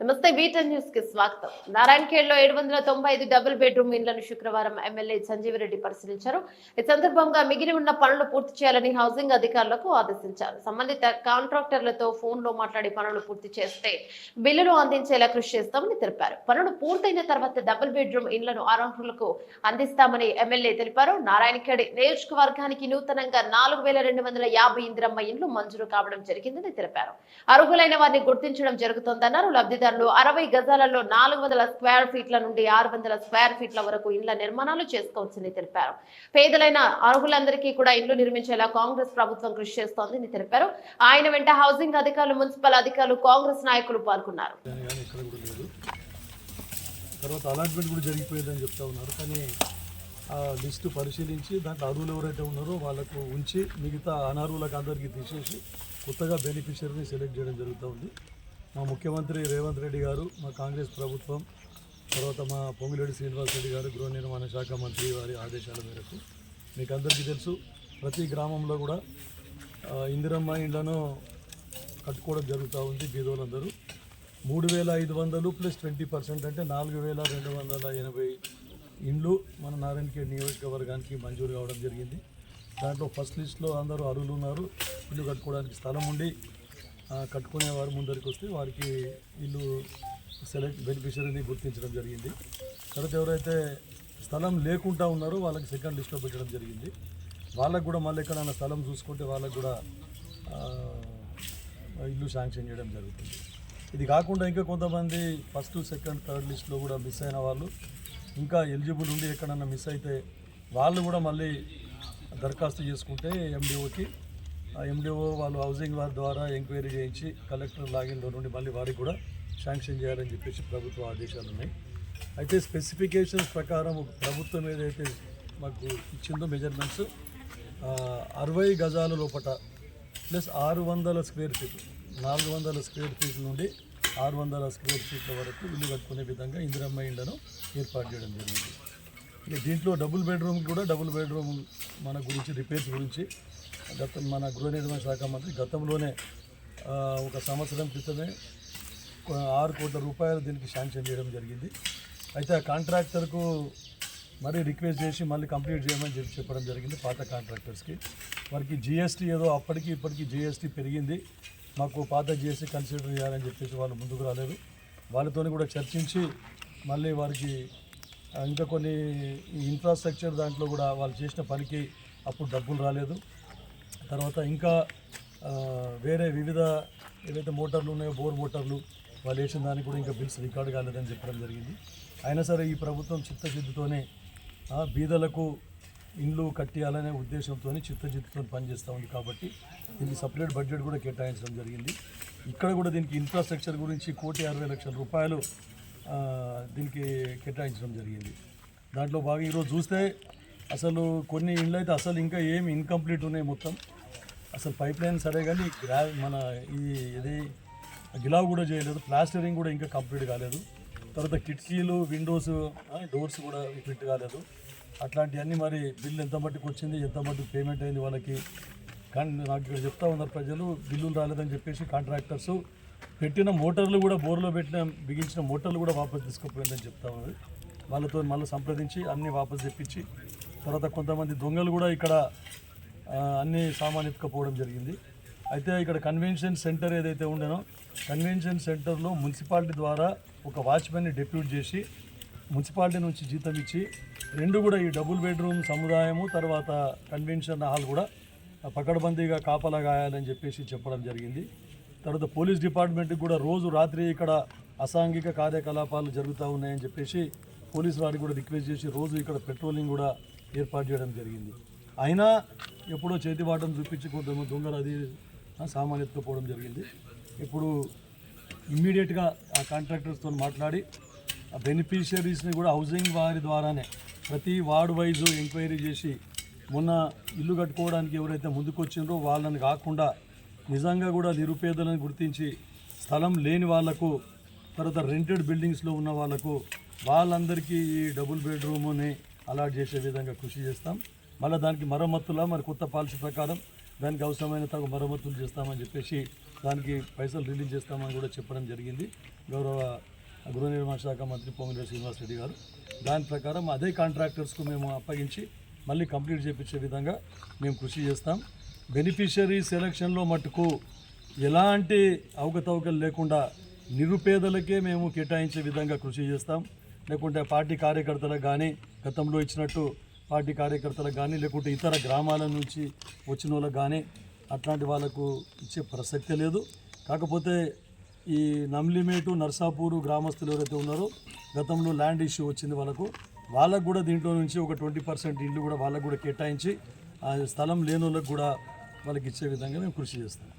నమస్తే వీటన్ న్యూస్ కి స్వాగతం. నారాయణఖేడ్లో 795 డబుల్ బెడ్రూమ్ ఇండ్లను శుక్రవారం ఎమ్మెల్యే సంజీవరెడ్డి పరిశీలించారు. ఈ సందర్భంగా మిగిలి ఉన్న పనులు పూర్తి చేయాలని హౌసింగ్ అధికారులకు ఆదేశించారు. సంబంధిత కాంట్రాక్టర్లతో ఫోన్ లో మాట్లాడి పనులు పూర్తి చేస్తే బిల్లులు అందించేలా కృషి చేస్తామని తెలిపారు. పనులు పూర్తయిన తర్వాత డబుల్ బెడ్రూమ్ ఇండ్లను అర్హులకు అందిస్తామని ఎమ్మెల్యే తెలిపారు. నారాయణఖేడ్ నియోజకవర్గానికి నూతనంగా 4250 ఇందిరమ్మ ఇండ్లు మంజూరు కావడం జరిగిందని తెలిపారు. అర్హులైన వారిని గుర్తించడం జరుగుతోందన్నారు. లబ్ధిదారులు 60 గజాలలో 400 స్క్వేర్ ఫీట్ల నుండి 600 స్క్వేర్ ఫీట్ల వరకు ఇండ్ల నిర్మాణాలు చేసుకోవచ్చని తెలిపారు. పేదలైన అర్హులందరికీ కూడా ఇండ్లు నిర్మించేలా కాంగ్రెస్ ప్రభుత్వం కృషి చేస్తోందని తెలిపారు. ఆయన వెంట హౌసింగ్ అధికారులు, మున్సిపల్ అధికారులు, కాంగ్రెస్ నాయకులు పాల్గొన్నారు. తర్వాత అలాట్మెంట్ కూడా జరిగిపోయిందని చెప్తా ఉన్నారు. కానీ ఆ లిస్టు పరిశీలించి దాంట్లో అర్హులు ఎవరైతే ఉన్నారో వాళ్ళకు ఉంచి మిగతా అనర్హులకు అందరికీ తీసేసి కొత్తగా బెనిఫిషియరీని సెలెక్ట్ చేయడం జరుగుతూ ఉంది. మా ముఖ్యమంత్రి రేవంత్ రెడ్డి గారు, మా కాంగ్రెస్ ప్రభుత్వం, తర్వాత మా పొంగిరెడ్డి శ్రీనివాస్ రెడ్డి గారు గృహ నిర్మాణ శాఖ మంత్రి వారి ఆదేశాల మేరకు మీకు అందరికీ తెలుసు ప్రతి గ్రామంలో కూడా ఇందిరమ్మ ఇండ్లను కట్టుకోవడం జరుగుతూ ఉంది. బీదోళ్ళందరూ 3500 ప్లస్ 20% అంటే 4280 ఇండ్లు మన నారాయణఖేడ్ నియోజకవర్గానికి మంజూరు కావడం జరిగింది. దాంట్లో ఫస్ట్ లిస్ట్లో అందరూ అర్హులు ఉన్నారు. ఇల్లు కట్టుకోవడానికి స్థలం ఉండి కట్టుకునేవారు ముందరికి వస్తే వారికి ఇల్లు బెనిఫిషరీని గుర్తించడం జరిగింది. తర్వాత ఎవరైతే స్థలం లేకుండా ఉన్నారో వాళ్ళకి సెకండ్ లిస్ట్లో పెట్టడం జరిగింది. వాళ్ళకు కూడా మళ్ళీ ఎక్కడైనా స్థలం చూసుకుంటే వాళ్ళకు కూడా ఇల్లు శాంక్షన్ చేయడం జరుగుతుంది. ఇది కాకుండా ఇంకా కొంతమంది ఫస్ట్, సెకండ్, థర్డ్ లిస్ట్లో కూడా మిస్ అయిన వాళ్ళు ఇంకా ఎలిజిబుల్ ఉండి ఎక్కడన్నా మిస్ అయితే వాళ్ళు కూడా మళ్ళీ దరఖాస్తు చేసుకుంటే ఎండిఓకి ఎండిఓ వాళ్ళు హౌసింగ్ వారి ద్వారా ఎంక్వైరీ చేయించి కలెక్టర్ లాగిన్లో నుండి మళ్ళీ వారికి కూడా శాంక్షన్ చేయాలని చెప్పేసి ప్రభుత్వ ఆదేశాలు ఉన్నాయి. అయితే స్పెసిఫికేషన్స్ ప్రకారం ప్రభుత్వం ఏదైతే మాకు ఇచ్చిందో మెజర్మెంట్స్ 60 గజాల లోపట ప్లస్ 600 స్క్వేర్ ఫీట్లు, 400 స్క్వేర్ ఫీట్ల నుండి 600 స్క్వేర్ ఫీట్ల వరకు ఇల్లు కట్టుకునే విధంగా ఇందిరమ్మ ఇండ్లను ఏర్పాటు చేయడం జరిగింది. ఇక దీంట్లో డబుల్ బెడ్రూమ్ మన గురించి రిపేర్స్ గురించి మన గృహ నిర్మాణ శాఖ మంత్రి గతంలోనే 1 సంవత్సరం క్రితమే 6 కోట్ల రూపాయలు దీనికి శాంక్షన్ చేయడం జరిగింది. అయితే ఆ కాంట్రాక్టర్కు మరీ రిక్వెస్ట్ చేసి మళ్ళీ కంప్లీట్ చేయమని చెప్పడం జరిగింది. పాత కాంట్రాక్టర్స్కి వారికి జిఎస్టీ ఏదో అప్పటికి ఇప్పటికీ జిఎస్టీ పెరిగింది, మాకు పాత జిఎస్టీ కన్సిడర్ చేయాలని చెప్పేసి వాళ్ళు ముందుకు రాలేదు. వాళ్ళతో కూడా చర్చించి మళ్ళీ వారికి ఇంకా కొన్ని ఇన్ఫ్రాస్ట్రక్చర్ దాంట్లో కూడా వాళ్ళు చేసిన పనికి అప్పుడు డబ్బులు రాలేదు. తర్వాత ఇంకా వేరే వివిధ ఏవైతే మోటార్లు ఉన్నాయో బోర్ మోటార్లు వాళ్ళు వేసిన దానికి కూడా ఇంకా బిల్స్ రికార్డు కాలేదని చెప్పడం జరిగింది. అయినా సరే ఈ ప్రభుత్వం చిత్తశుద్ధితోనే బీదలకు ఇండ్లు కట్టియాలనే ఉద్దేశంతో చిత్తశుద్ధితో పనిచేస్తూ ఉంది. కాబట్టి దీనికి సపరేట్ బడ్జెట్ కూడా కేటాయించడం జరిగింది. ఇక్కడ కూడా దీనికి ఇన్ఫ్రాస్ట్రక్చర్ గురించి 1,60,00,000 రూపాయలు దీనికి కేటాయించడం జరిగింది. దాంట్లో బాగా ఈరోజు చూస్తే అసలు కొన్ని ఇండ్లు అయితే అసలు ఇంకా ఏమి ఇన్కంప్లీట్ ఉన్నాయి. మొత్తం అసలు పైప్ లైన్ సరే కానీ మన ఇది గిలావ్ కూడా చేయలేదు, ప్లాస్టరింగ్ కూడా ఇంకా కంప్లీట్ కాలేదు. తర్వాత కిటికీలు, విండోస్, డోర్స్ కూడా ఫిట్ కాలేదు. అట్లాంటివన్నీ మరి బిల్లు ఎంత మట్టుకు వచ్చింది, ఎంత మట్టుకు పేమెంట్ అయింది వాళ్ళకి. కానీ నాకు ఇక్కడ చెప్తా ఉన్నారు ప్రజలు బిల్లులు రాలేదని చెప్పేసి కాంట్రాక్టర్స్ పెట్టిన మోటార్లు కూడా బోర్లో బిగించిన మోటార్లు కూడా వాపసు తీసుకుపోయిందని చెప్తా ఉన్నారు. వాళ్ళతో మళ్ళీ సంప్రదించి అన్నీ వాపసు తెప్పించి తర్వాత కొంతమంది దొంగలు కూడా ఇక్కడ అన్ని సామాన్ ఎత్తుకపోవడం జరిగింది. అయితే ఇక్కడ కన్వెన్షన్ సెంటర్ ఏదైతే ఉండేనో కన్వెన్షన్ సెంటర్లో మున్సిపాలిటీ ద్వారా ఒక వాచ్మెన్ని డెప్యూట్ చేసి మున్సిపాలిటీ నుంచి జీతం ఇచ్చి 2 కూడా ఈ డబుల్ బెడ్రూమ్ సముదాయము తర్వాత కన్వెన్షన్ హాల్ కూడా పకడ్బందీగా కాపలా గాయాలని చెప్పేసి చెప్పడం జరిగింది. తర్వాత పోలీస్ డిపార్ట్మెంట్కి కూడా రోజు రాత్రి ఇక్కడ అసాంఘిక కార్యకలాపాలు జరుగుతూ ఉన్నాయని చెప్పేసి పోలీసు వారికి కూడా రిక్వెస్ట్ చేసి రోజు ఇక్కడ పెట్రోలింగ్ కూడా ఏర్పాటు చేయడం జరిగింది. అయినా ఎప్పుడో చేతివాటం చూపించి కొంతమంది దొంగలు అది సామాన్ ఎత్తుకుపోవడం జరిగింది. ఇప్పుడు ఇమ్మీడియట్గా ఆ కాంట్రాక్టర్స్తో మాట్లాడి ఆ బెనిఫిషియరీస్ని కూడా హౌసింగ్ వారి ద్వారానే ప్రతి వార్డు వైజు ఎంక్వైరీ చేసి మొన్న ఇల్లు కట్టుకోవడానికి ఎవరైతే ముందుకు వచ్చిందో వాళ్ళని కాకుండా నిజంగా కూడా నిరుపేదలను గుర్తించి స్థలం లేని వాళ్లకు తర్వాత రెంటెడ్ బిల్డింగ్స్లో ఉన్న వాళ్లకు వాళ్ళందరికీ ఈ డబుల్ బెడ్రూమ్ని అలాట్ చేసే విధంగా కృషి చేస్తాం. మళ్ళీ దానికి మరమ్మతులా మరి కొత్త పాలసీ ప్రకారం దానికి అవసరమైన తగు మరమ్మతులు చేస్తామని చెప్పేసి దానికి పైసలు రిలీజ్ చేస్తామని కూడా చెప్పడం జరిగింది గౌరవ గృహ నిర్మాణ శాఖ మంత్రి పొంగులేటి శ్రీనివాసరెడ్డి గారు. దాని ప్రకారం అదే కాంట్రాక్టర్స్కు మేము అప్పగించి మళ్ళీ కంప్లీట్ చేయించే విధంగా మేము కృషి చేస్తాం. బెనిఫిషరీ సెలక్షన్లో మటుకు ఎలాంటి అవకతవకలు లేకుండా నిరుపేదలకే మేము కేటాయించే విధంగా కృషి చేస్తాం. లేకుంటే పార్టీ కార్యకర్తలకు కానీ గతంలో ఇచ్చినట్టు పార్టీ కార్యకర్తలకు కానీ లేకుంటే ఇతర గ్రామాల నుంచి వచ్చిన వాళ్ళకి కానీ అట్లాంటి వాళ్ళకు ఇచ్చే ప్రసక్తే లేదు. కాకపోతే ఈ నమ్లిమేటు నర్సాపూరు గ్రామస్తులు ఎవరైతే ఉన్నారో గతంలో ల్యాండ్ ఇష్యూ వచ్చింది వాళ్ళకు కూడా దీంట్లో నుంచి ఒక 20% ఇల్లు కూడా వాళ్ళకు కూడా కేటాయించి ఆ స్థలం లేని వాళ్ళకు కూడా వాళ్ళకి ఇచ్చే విధంగా మేము కృషి చేస్తాం.